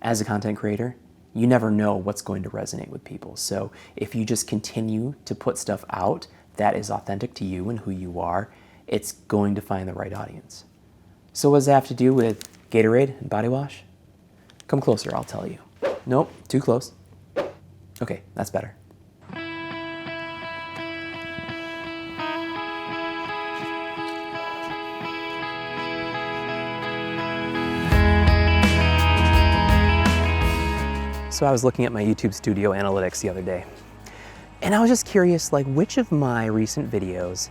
as a content creator, you never know what's going to resonate with people. So if you just continue to put stuff out that is authentic to you and who you are, it's going to find the right audience. So what does that have to do with Gatorade and body wash? Come closer, I'll tell you. Nope, too close. Okay, that's better. So I was looking at my YouTube Studio analytics the other day, and I was just curious, like, which of my recent videos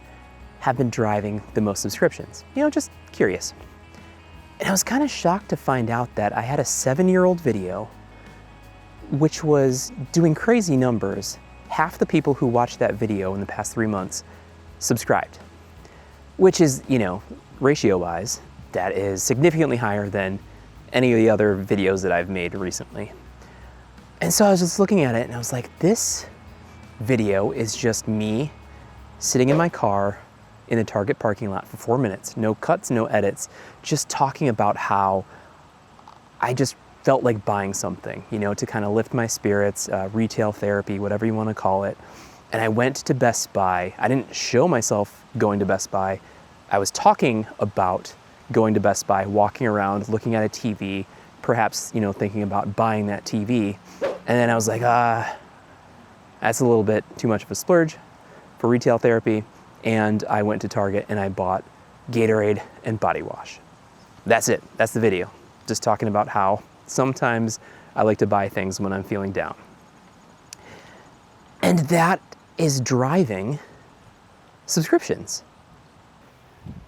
have been driving the most subscriptions? You know, just curious. And I was kind of shocked to find out that I had a 7-year-old video which was doing crazy numbers. Half the people who watched that video in the past 3 months subscribed, which is, you know, ratio-wise, that is significantly higher than any of the other videos that I've made recently. And so I was just looking at it and I was like, this video is just me sitting in my car in the Target parking lot for 4 minutes, no cuts, no edits, just talking about how I just felt like buying something, you know, to kind of lift my spirits, retail therapy, whatever you want to call it. And I went to Best Buy. I didn't show myself going to Best Buy. I was talking about going to Best Buy, walking around, looking at a TV, perhaps, you know, thinking about buying that TV. And then I was like, that's a little bit too much of a splurge for retail therapy. And I went to Target and I bought Gatorade and body wash. That's it. That's the video. Just talking about how sometimes I like to buy things when I'm feeling down. And that is driving subscriptions.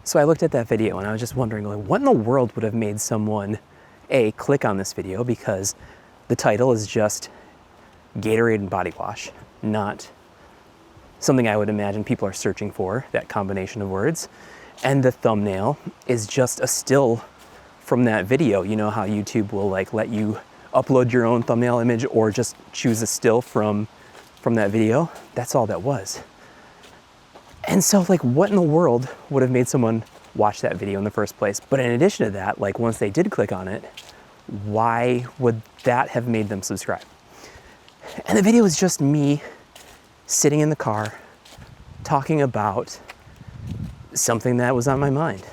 So I looked at that video and I was just wondering, like, what in the world would have made someone, A, click on this video, because the title is just Gatorade and body wash, not something I would imagine people are searching for, that combination of words. And the thumbnail is just a still from that video. You know how YouTube will like let you upload your own thumbnail image or just choose a still from that video? That's all that was. And so, like, what in the world would have made someone watch that video in the first place? But in addition to that, like, once they did click on it, why would that have made them subscribe? And the video was just me sitting in the car talking about something that was on my mind.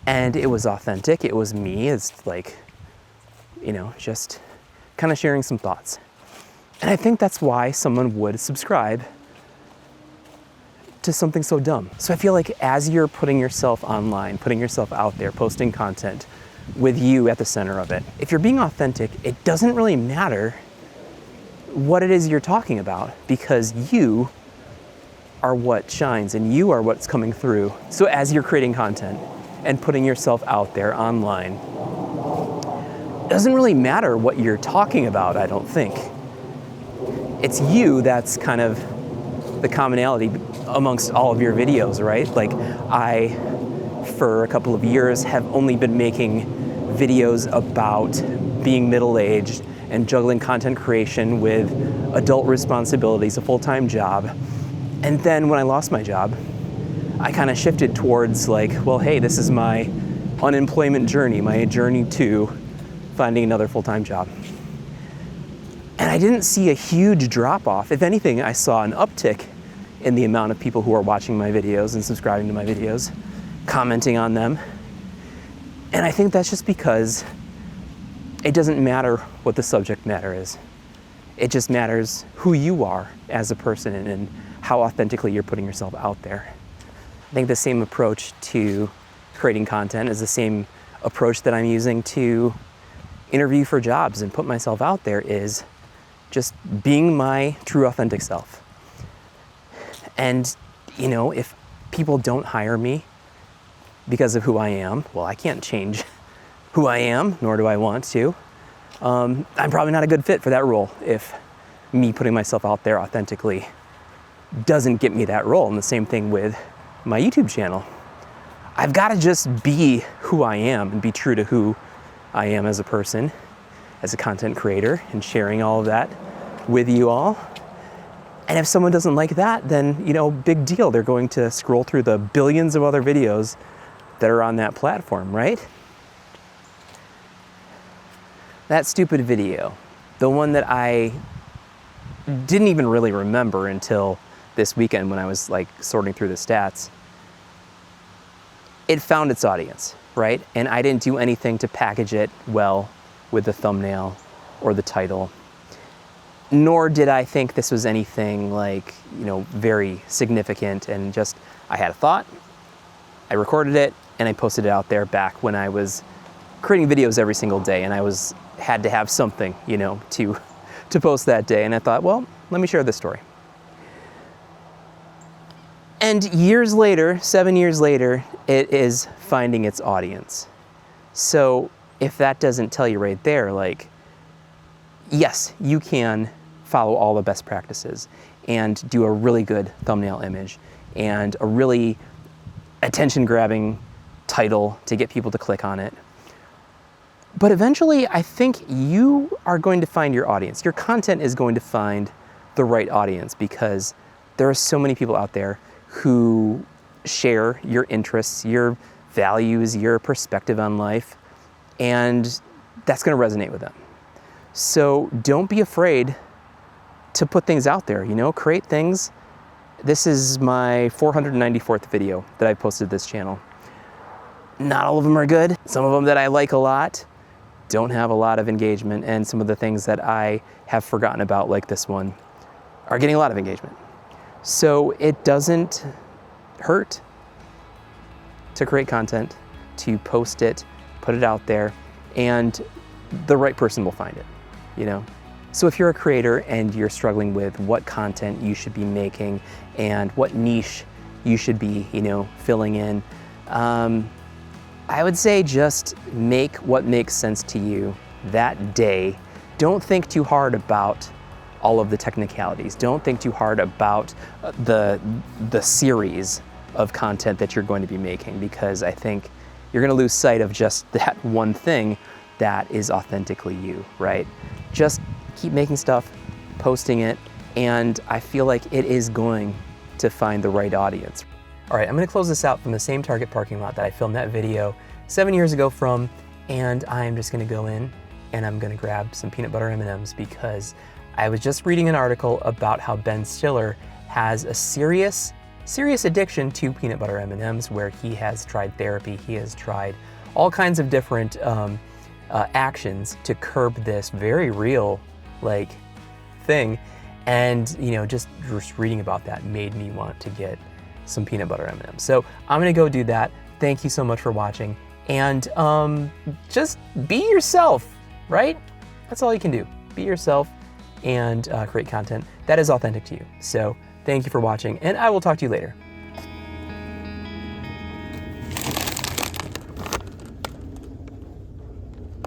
And it was authentic, it was me, it's like, you know, just kind of sharing some thoughts. And I think that's why someone would subscribe to something so dumb. So I feel like as you're putting yourself online, putting yourself out there, posting content with you at the center of it, if you're being authentic, it doesn't really matter what it is you're talking about, because you are what shines and you are what's coming through. So as you're creating content and putting yourself out there online, it doesn't really matter what you're talking about, I don't think. It's you that's kind of the commonality amongst all of your videos, right? Like, I, for a couple of years, have only been making videos about being middle-aged and juggling content creation with adult responsibilities, a full-time job. And then when I lost my job, I kind of shifted towards like, well, hey, this is my unemployment journey, my journey to finding another full-time job. And I didn't see a huge drop-off. If anything, I saw an uptick in the amount of people who are watching my videos and subscribing to my videos, commenting on them. And I think that's just because it doesn't matter what the subject matter is. It just matters who you are as a person and how authentically you're putting yourself out there. I think the same approach to creating content is the same approach that I'm using to interview for jobs and put myself out there, is just being my true authentic self. And, you know, if people don't hire me because of who I am, well, I can't change who I am, nor do I want to. I'm probably not a good fit for that role if me putting myself out there authentically doesn't get me that role. And the same thing with my YouTube channel. I've got to just be who I am and be true to who I am as a person, as a content creator, and sharing all of that with you all. And if someone doesn't like that, then, you know, big deal. They're going to scroll through the billions of other videos that are on that platform, right? that stupid video, the one that I didn't even really remember until this weekend when I was like sorting through the stats, it found its audience, right? And I didn't do anything to package it well with the thumbnail or the title, nor did I think this was anything like, very significant, and just, I had a thought, I recorded it, and I posted it out there back when I was creating videos every single day, and I had to have something, to post that day. And I thought, well, let me share this story. And years later, 7 years later, it is finding its audience. So if that doesn't tell you right there, like, yes, you can follow all the best practices and do a really good thumbnail image and a really attention-grabbing title to get people to click on it. But eventually, I think you are going to find your audience. Your content is going to find the right audience, because there are so many people out there who share your interests, your values, your perspective on life, and that's going to resonate with them. So don't be afraid to put things out there, create things. This is my 494th video that I posted this channel. Not all of them are good. Some of them that I like a lot don't have a lot of engagement, and some of the things that I have forgotten about, like this one, are getting a lot of engagement. So it doesn't hurt to create content, to post it, put it out there, and the right person will find it, So if you're a creator and you're struggling with what content you should be making and what niche you should be, filling in, I would say just make what makes sense to you that day. Don't think too hard about all of the technicalities. Don't think too hard about the series of content that you're going to be making, because I think you're going to lose sight of just that one thing that is authentically you, right? Just keep making stuff, posting it, and I feel like it is going to find the right audience. All right, I'm gonna close this out from the same Target parking lot that I filmed that video 7 years ago from, and I'm just gonna go in and I'm gonna grab some peanut butter M&Ms, because I was just reading an article about how Ben Stiller has a serious addiction to peanut butter M&Ms, where he has tried therapy, he has tried all kinds of different actions to curb this very real thing, and just reading about that made me want to get some peanut butter M&Ms. So I'm gonna go do that. Thank you so much for watching, and just be yourself, right? That's all you can do. Be yourself and create content that is authentic to you. So thank you for watching, and I will talk to you later.